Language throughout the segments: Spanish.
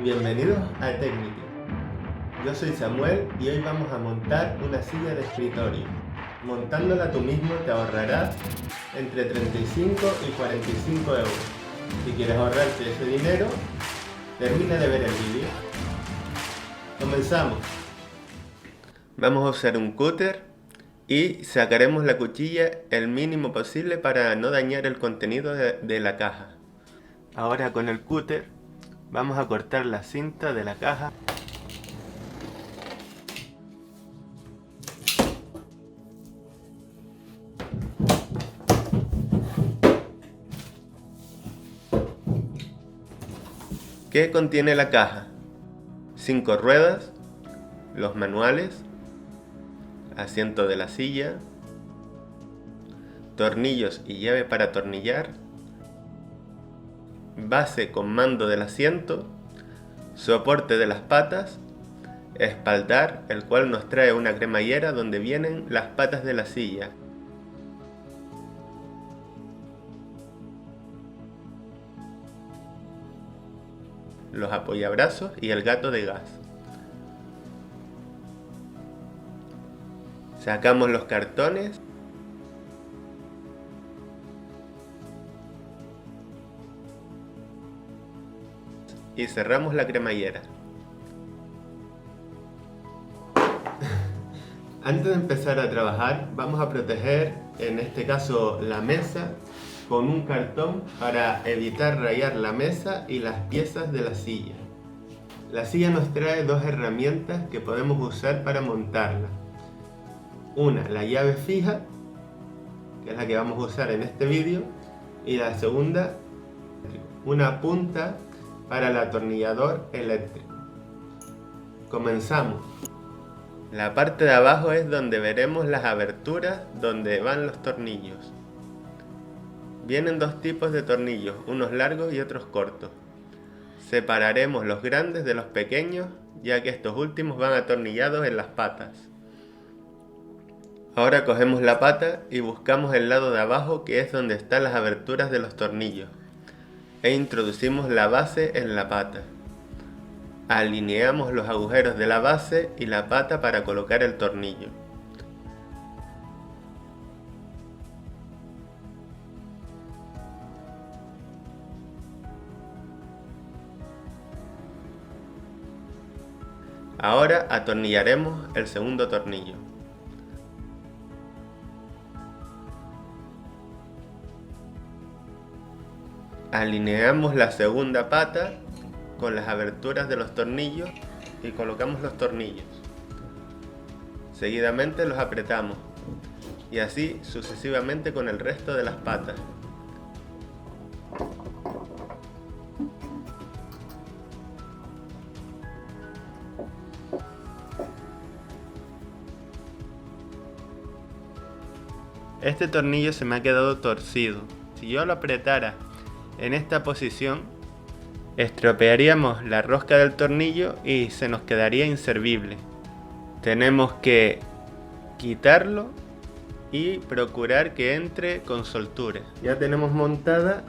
Bienvenidos a Technity. Yo soy Samuel y hoy vamos a montar una silla de escritorio. Montándola tú mismo te ahorrarás entre 35 y 45 euros. Si quieres ahorrarte ese dinero, termina de ver el vídeo. Comenzamos. Vamos a usar un cúter y sacaremos la cuchilla el mínimo posible para no dañar el contenido de la caja. Ahora con el cúter vamos a cortar la cinta de la caja. ¿Qué contiene la caja? 5 ruedas, los manuales, asiento de la silla, tornillos y llave para atornillar, base con mando del asiento, soporte de las patas, espaldar, el cual nos trae una cremallera donde vienen las patas de la silla. Los apoyabrazos y el gato de gas. Sacamos los cartones. Y cerramos la cremallera. Antes de empezar a trabajar, vamos a proteger, en este caso, la mesa con un cartón para evitar rayar la mesa y las piezas de la silla. La silla nos trae dos herramientas que podemos usar para montarla. Una, la llave fija, que es la que vamos a usar en este vídeo, y la segunda, una punta para el atornillador eléctrico. Comenzamos. La parte de abajo es donde veremos las aberturas donde van los tornillos. Vienen dos tipos de tornillos, unos largos y otros cortos. Separaremos los grandes de los pequeños, ya que estos últimos van atornillados en las patas. Ahora cogemos la pata y buscamos el lado de abajo, que es donde están las aberturas de los tornillos, e introducimos la base en la pata. Alineamos los agujeros de la base y la pata para colocar el tornillo. Ahora atornillaremos el segundo tornillo. Alineamos la segunda pata con las aberturas de los tornillos y colocamos los tornillos. Seguidamente los apretamos y así sucesivamente con el resto de las patas. Este tornillo se me ha quedado torcido. Si yo lo apretara en esta posición, estropearíamos la rosca del tornillo y se nos quedaría inservible. Tenemos que quitarlo y procurar que entre con soltura. Ya tenemos montadas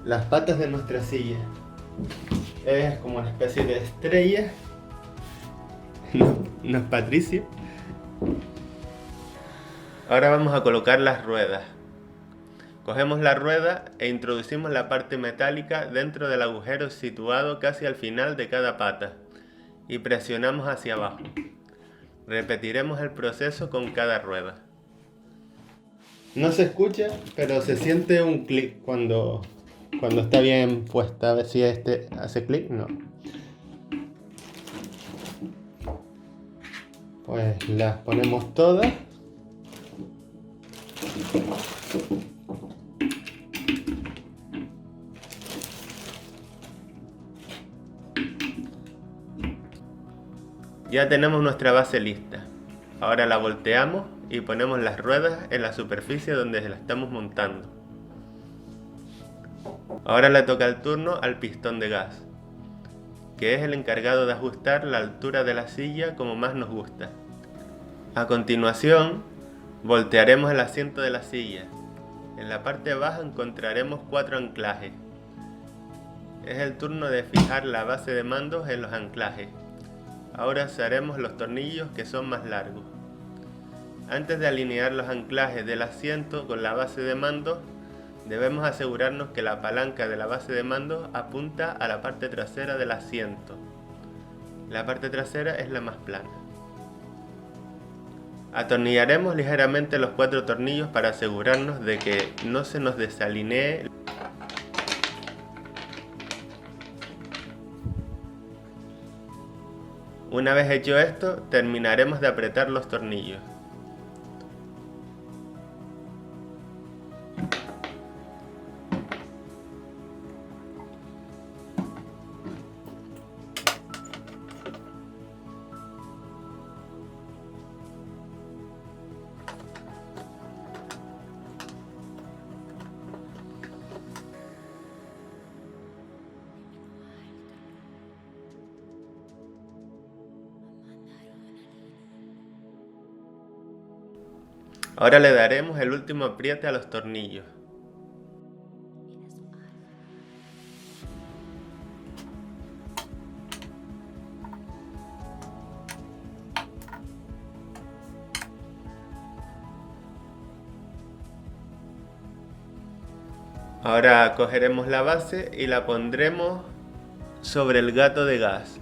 las patas de nuestra silla. Es como una especie de estrella. No es Patricio. Ahora vamos a colocar las ruedas. Cogemos la rueda e introducimos la parte metálica dentro del agujero situado casi al final de cada pata y presionamos hacia abajo. Repetiremos el proceso con cada rueda. No se escucha, pero se siente un clic cuando está bien puesta. A ver si este hace clic. No. Pues las ponemos todas. Ya tenemos nuestra base lista. Ahora la volteamos y ponemos las ruedas en la superficie donde la estamos montando. Ahora le toca el turno al pistón de gas, que es el encargado de ajustar la altura de la silla como más nos gusta. A continuación, voltearemos el asiento de la silla. En la parte baja encontraremos 4 anclajes. es el turno de fijar la base de mandos en los anclajes. Ahora usaremos los tornillos que son más largos. Antes de alinear los anclajes del asiento con la base de mando, debemos asegurarnos que la palanca de la base de mando apunta a la parte trasera del asiento. La parte trasera es la más plana. Atornillaremos ligeramente los 4 tornillos para asegurarnos de que no se nos desalinee. Una vez hecho esto, terminaremos de apretar los tornillos. Ahora le daremos el último apriete a los tornillos. Ahora cogeremos la base y la pondremos sobre el gato de gas.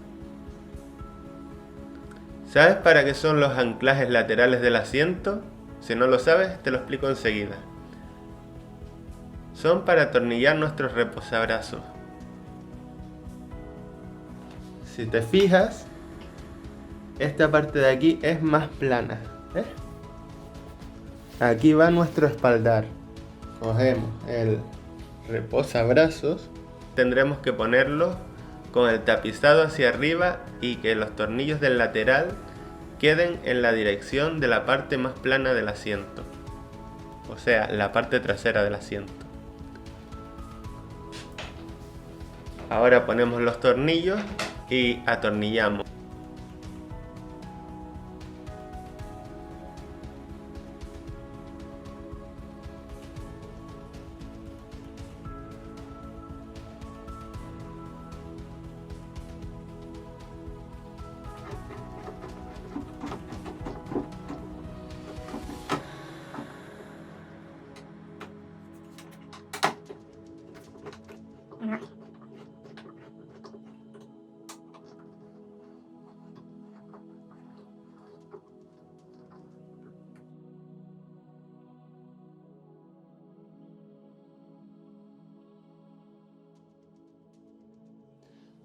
¿Sabes para qué son los anclajes laterales del asiento? Si no lo sabes, te lo explico enseguida. Son para atornillar nuestros reposabrazos. Si te fijas, esta parte de aquí es más plana. ¿Ves? Aquí va nuestro espaldar. Cogemos el reposabrazos. Tendremos que ponerlo con el tapizado hacia arriba y que los tornillos del lateral queden en la dirección de la parte más plana del asiento, o sea, la parte trasera del asiento. Ahora ponemos los tornillos y atornillamos.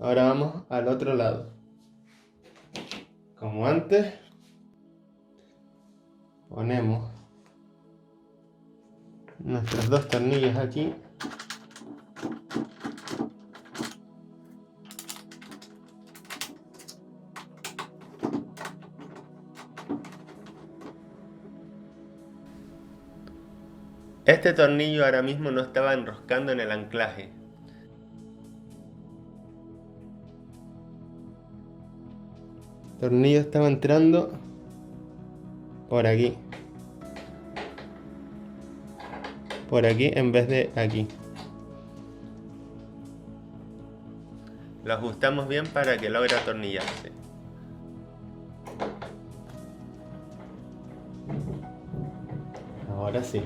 Ahora vamos al otro lado. Como antes, ponemos nuestros 2 tornillos aquí. Este tornillo ahora mismo no estaba enroscando en el anclaje. El tornillo estaba entrando por aquí. Por aquí en vez de aquí. Lo ajustamos bien para que logre atornillarse. Ahora sí.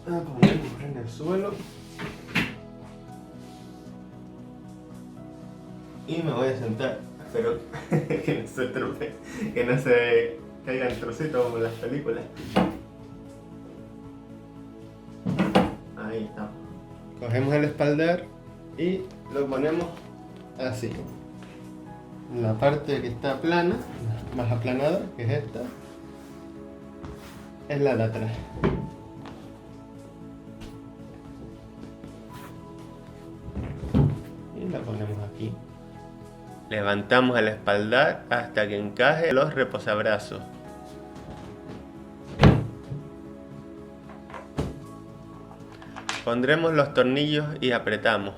Lo ponemos en el suelo. Y me voy a sentar. Espero que no se trope, que no se caigan trocitos como en las películas. Ahí está. Cogemos el espaldar y lo ponemos así. La parte que está plana, más aplanada, que es esta, es la de atrás. Y la ponemos aquí. Levantamos el espaldar hasta que encaje los reposabrazos. Pondremos los tornillos y apretamos.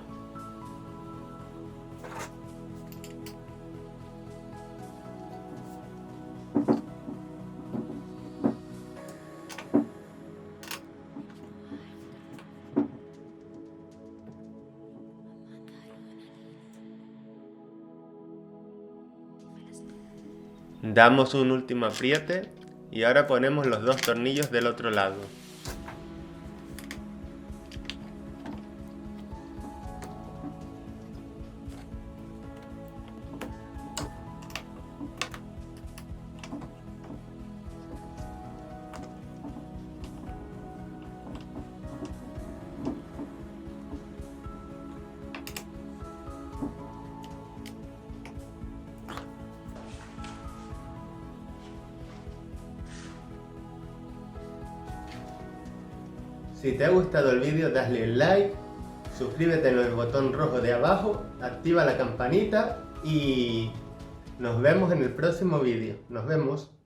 Damos un último apriete y ahora ponemos los dos tornillos del otro lado. Si te ha gustado el vídeo, dale un like, suscríbete en el botón rojo de abajo, activa la campanita y nos vemos en el próximo vídeo. Nos vemos.